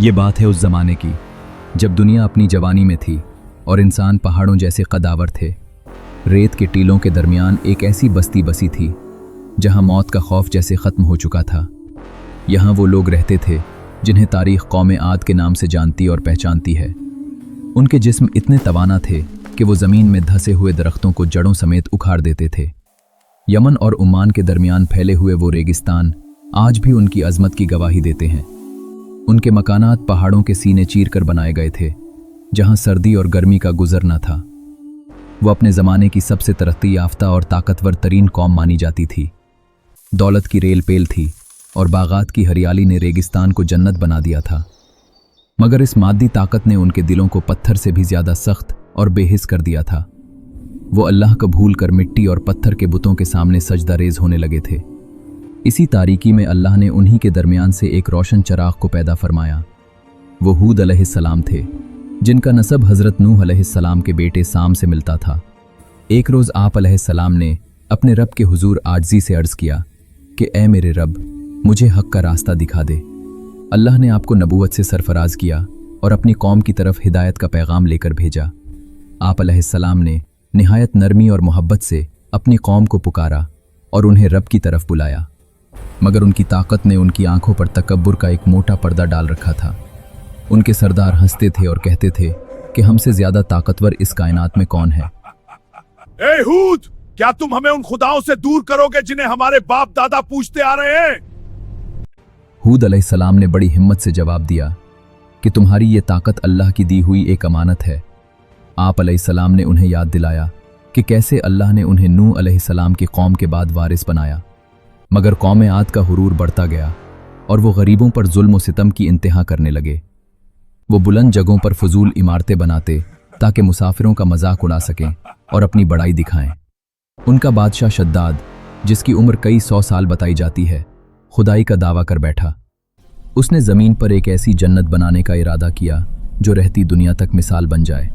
ये बात है उस ज़माने की जब दुनिया अपनी जवानी में थी और इंसान पहाड़ों जैसे कदावर थे। रेत के टीलों के दरमियान एक ऐसी बस्ती बसी थी जहां मौत का खौफ जैसे ख़त्म हो चुका था। यहाँ वो लोग रहते थे जिन्हें तारीख़ कौम आद के नाम से जानती और पहचानती है। उनके जिस्म इतने तवाना थे कि वो ज़मीन में धंसे हुए दरख्तों को जड़ों समेत उखाड़ देते थे। यमन और ओमान के दरमियान फैले हुए वो रेगिस्तान आज भी उनकी अज़मत की गवाही देते हैं। उनके मकानात पहाड़ों के सीने चीर कर बनाए गए थे, जहां सर्दी और गर्मी का गुजर न था। वो अपने ज़माने की सबसे तरक्की याफ्ता और ताकतवर तरीन कौम मानी जाती थी। दौलत की रेल पेल थी और बागात की हरियाली ने रेगिस्तान को जन्नत बना दिया था। मगर इस मादी ताकत ने उनके दिलों को पत्थर से भी ज़्यादा सख्त और बेहिस कर दिया था। वो अल्लाह को भूल कर मिट्टी और पत्थर के बुतों के सामने सजदा रेज होने लगे थे। इसी तारीकी में अल्लाह ने उन्हीं के दरमियान से एक रोशन चराग को पैदा फरमाया। वो हूद अलैहिस्सलाम थे, जिनका नसब हज़रत नूह अलैहिस्सलाम के बेटे साम से मिलता था। एक रोज़ आप अलैहिस्सलाम ने अपने रब के हुजूर आजिज़ी से अर्ज़ किया कि ए मेरे रब, मुझे हक़ का रास्ता दिखा दे। अल्लाह ने आपको नबूवत से सरफराज किया और अपनी कौम की तरफ हिदायत का पैगाम लेकर भेजा। आप अलैहिस्सलाम ने निहायत नरमी और मोहब्बत से अपनी कौम को पुकारा और उन्हें रब की तरफ बुलाया, मगर उनकी ताकत ने उनकी आंखों पर तकब्बुर का एक मोटा पर्दा डाल रखा था। उनके सरदार हंसते थे और कहते थे कि हमसे ज़्यादा ताकतवर इस कायनात में कौन है। ए हूद, क्या तुम हमें उन खुदाओं से दूर करोगे जिन्हें हमारे बाप दादा पूजते आ रहे हैं? हूद अलैहिस्सलाम ने बड़ी हिम्मत से जवाब दिया कि तुम्हारी ये ताकत अल्लाह की दी हुई एक अमानत है। आप अलैहिस्सलाम ने उन्हें याद दिलाया कि कैसे अल्लाह ने उन्हें नूह अलैहिस्सलाम की कौम के बाद वारिस बनाया। मगर कौम आद का हुरूर बढ़ता गया और वो गरीबों पर जुल्म और सितम की इंतहा करने लगे। वो बुलंद जगहों पर फजूल इमारतें बनाते ताकि मुसाफिरों का मजाक उड़ा सकें और अपनी बड़ाई दिखाएं। उनका बादशाह शद्दाद, जिसकी उम्र कई 100 साल बताई जाती है, खुदाई का दावा कर बैठा। उसने ज़मीन पर एक ऐसी जन्नत बनाने का इरादा किया जो रहती दुनिया तक मिसाल बन जाए।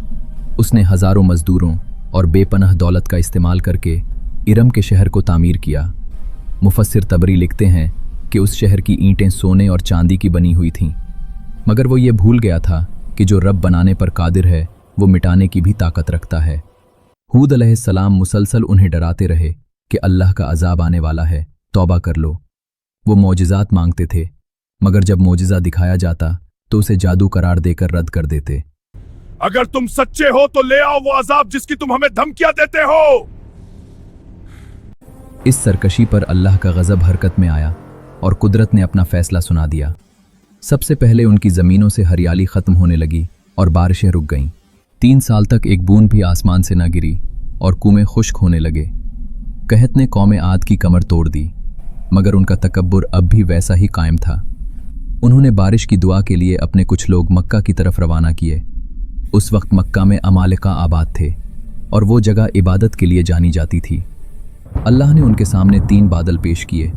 उसने हज़ारों मज़दूरों और बेपनाह दौलत का इस्तेमाल करके इरम के शहर को तामीर किया। मुफस्सिर तबरी लिखते हैं कि उस शहर की ईंटें सोने और चांदी की बनी हुई थीं, मगर वो ये भूल गया था कि जो रब बनाने पर कादिर है वो मिटाने की भी ताकत रखता है। हूद अलैहिस्सलाम मुसलसल उन्हें डराते रहे कि अल्लाह का अजाब आने वाला है, तौबा कर लो। वो मौजिज़ात मांगते थे, मगर जब मौजिज़ा दिखाया जाता तो उसे जादू करार देकर रद्द कर देते। अगर तुम सच्चे हो तो ले आओ वो अजाब जिसकी तुम हमें धमकियां देते हो। इस सरकशी पर अल्लाह का गज़ब हरकत में आया और कुदरत ने अपना फैसला सुना दिया। सबसे पहले उनकी ज़मीनों से हरियाली ख़त्म होने लगी और बारिशें रुक गईं। 3 साल तक एक बूंद भी आसमान से न गिरी और कुएं खुश्क होने लगे। कहत ने कौम आद की कमर तोड़ दी, मगर उनका तकब्बुर अब भी वैसा ही कायम था। उन्होंने बारिश की दुआ के लिए अपने कुछ लोग मक्का की तरफ रवाना किए। उस वक्त मक्का में अमालिका आबाद थे और वो जगह इबादत के लिए जानी जाती थी। अल्लाह ने उनके सामने 3 बादल पेश किए,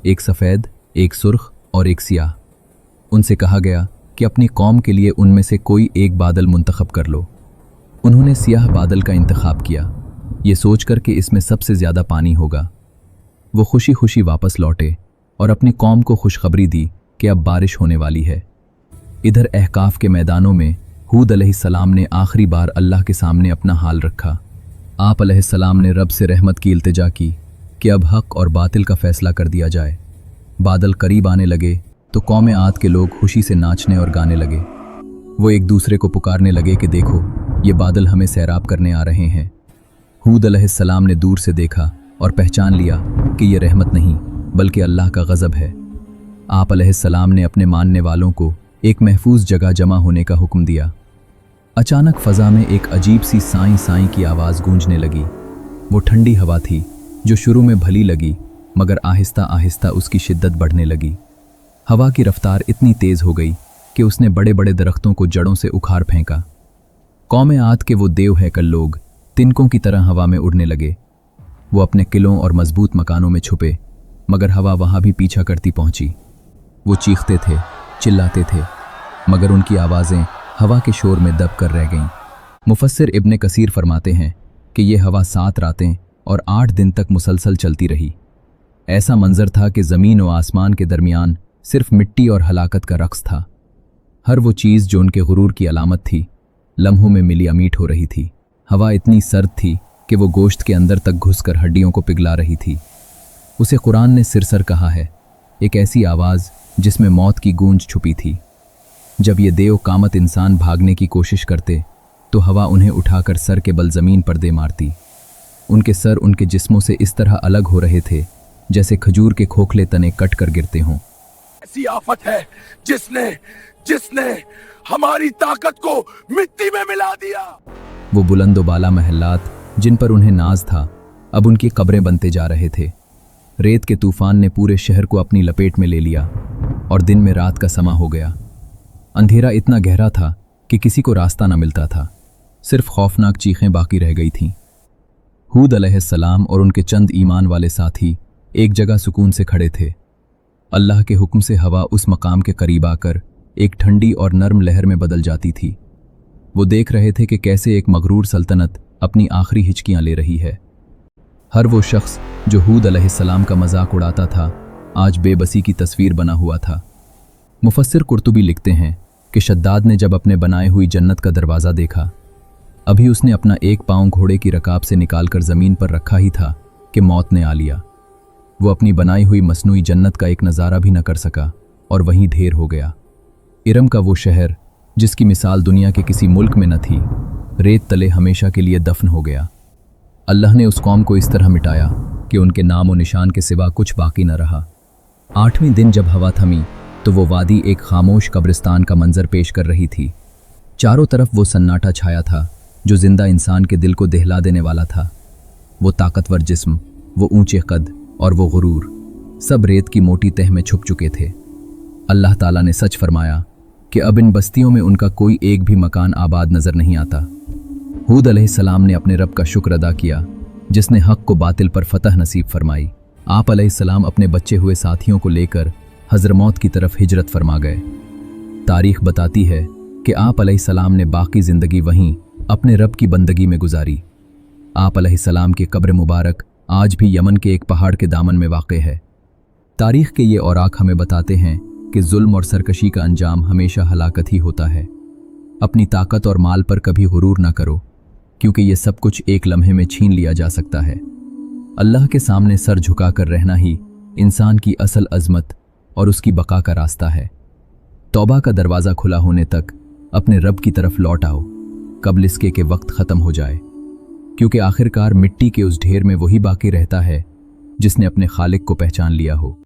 एक सफ़ेद, एक सुर्ख और एक सियाह। उनसे कहा गया कि अपनी कौम के लिए उनमें से कोई एक बादल मुंतखब कर लो। उन्होंने सियाह बादल का इंतखाब किया, ये सोचकर कि इसमें सबसे ज़्यादा पानी होगा। वो खुशी खुशी वापस लौटे और अपनी कौम को खुशखबरी दी कि अब बारिश होने वाली है। इधर अहकाफ के मैदानों में हूद अलैहिस्सलाम ने आखिरी बार अल्लाह के सामने अपना हाल रखा। आप अलैहिस्सलाम ने रब से रहमत की इल्तिजा की कि अब हक और बातिल का फैसला कर दिया जाए। बादल करीब आने लगे तो कौम आद के लोग खुशी से नाचने और गाने लगे। वो एक दूसरे को पुकारने लगे कि देखो, ये बादल हमें सैराब करने आ रहे हैं। हूद अलैहिस्सलाम ने दूर से देखा और पहचान लिया कि ये रहमत नहीं बल्कि अल्लाह का गज़ब है। आप अलैहिस्सलाम ने अपने मानने वालों को एक महफूज जगह जमा होने का हुक्म दिया। अचानक फ़ज़ा में एक अजीब सी साईं साईं की आवाज़ गूंजने लगी। वो ठंडी हवा थी जो शुरू में भली लगी, मगर आहिस्ता आहिस्ता उसकी शिद्दत बढ़ने लगी। हवा की रफ्तार इतनी तेज़ हो गई कि उसने बड़े बड़े दरख्तों को जड़ों से उखाड़ फेंका। कौम आद के वो देव हैकल लोग तिनकों की तरह हवा में उड़ने लगे। वो अपने किलों और मजबूत मकानों में छुपे, मगर हवा वहाँ भी पीछा करती पहुँची। वो चीखते थे, चिल्लाते थे, मगर उनकी आवाज़ें हवा के शोर में दब कर रह गईं। मुफस्सिर इब्ने कसीर फरमाते हैं कि ये हवा 7 रातें और 8 दिन तक मुसलसल चलती रही। ऐसा मंजर था कि ज़मीन और आसमान के दरमियान सिर्फ मिट्टी और हलाकत का रक्स था। हर वो चीज़ जो उनके गुरूर की अलामत थी लम्हों में मिली अमीट हो रही थी। हवा इतनी सर्द थी कि वो गोश्त के अंदर तक घुसकर हड्डियों को पिघला रही थी। उसे कुरान ने सिरसर कहा है, एक ऐसी आवाज़ जिसमें मौत की गूंज छुपी थी। जब ये देव कामत इंसान भागने की कोशिश करते तो हवा उन्हें उठाकर सर के बल ज़मीन पर दे मारती। उनके सर उनके जिस्मों से इस तरह अलग हो रहे थे जैसे खजूर के खोखले तने कट कर गिरते हों। ऐसी आफत है जिसने जिसने हमारी ताकत को मिट्टी में मिला दिया। वो बुलंद बाला महल्लात जिन पर उन्हें नाज था अब उनकी कब्रें बनते जा रहे थे। रेत के तूफान ने पूरे शहर को अपनी लपेट में ले लिया और दिन में रात का समा हो गया। अंधेरा इतना गहरा था कि किसी को रास्ता न मिलता था, सिर्फ खौफनाक चीखें बाकी रह गई थीं। हूद अलैहिस्सलाम और उनके चंद ईमान वाले साथी एक जगह सुकून से खड़े थे। अल्लाह के हुक्म से हवा उस मकाम के करीब आकर एक ठंडी और नर्म लहर में बदल जाती थी। वो देख रहे थे कि कैसे एक मगरूर सल्तनत अपनी आखिरी हिचकियां ले रही है। हर वो शख्स जो हूद अलैहिस्सलाम का मजाक उड़ाता था आज बेबसी की तस्वीर बना हुआ था। मुफस्सिर कुर्तुबी लिखते हैं कि शद्दाद ने जब अपने बनाए हुई जन्नत का दरवाज़ा देखा, अभी उसने अपना एक पाँव घोड़े की रकाब से निकालकर ज़मीन पर रखा ही था कि मौत ने आ लिया। वो अपनी बनाई हुई मसनूई जन्नत का एक नज़ारा भी न कर सका और वहीं ढेर हो गया। इरम का वो शहर जिसकी मिसाल दुनिया के किसी मुल्क में न थी, रेत तले हमेशा के लिए दफन हो गया। अल्लाह ने उस कौम को इस तरह मिटाया कि उनके नाम और निशान के सिवा कुछ बाकी न रहा। 8वें दिन जब हवा थमी तो वो वादी एक खामोश कब्रिस्तान का मंजर पेश कर रही थी। चारों तरफ वो सन्नाटा छाया था जो जिंदा इंसान के दिल को दहला देने वाला था। वो ताकतवर जिस्म, वो ऊंचे कद और वो गुरूर सब रेत की मोटी तह में छुप चुके थे। अल्लाह ताला ने सच फरमाया कि अब इन बस्तियों में उनका कोई एक भी मकान आबाद नजर नहीं आता। हूद अलैहिस्सलाम ने अपने रब का शुक्र अदा किया जिसने हक को बातिल पर फतह नसीब फरमाई। आप अलैहिस्सलाम अपने बच्चे हुए साथियों को लेकर हज़रमौत की तरफ हिजरत फरमा गए। तारीख बताती है कि आप अलैहिस्सलाम ने बाकी ज़िंदगी वहीं अपने रब की बंदगी में गुजारी। आप अलैहिस्सलाम की कब्र मुबारक आज भी यमन के एक पहाड़ के दामन में वाक़ है। तारीख के ये औराक हमें बताते हैं कि जुल्म और सरकशी का अंजाम हमेशा हलाकत ही होता है। अपनी ताकत और माल पर कभी गुरूर ना करो, क्योंकि ये सब कुछ एक लम्हे में छीन लिया जा सकता है। अल्लाह के सामने सर झुकाकर रहना ही इंसान की असल अज़मत और उसकी बका का रास्ता है। तौबा का दरवाज़ा खुला होने तक अपने रब की तरफ लौट आओ, कब्ल इसके कि वक्त ख़त्म हो जाए, क्योंकि आखिरकार मिट्टी के उस ढेर में वही बाकी रहता है जिसने अपने खालिक को पहचान लिया हो।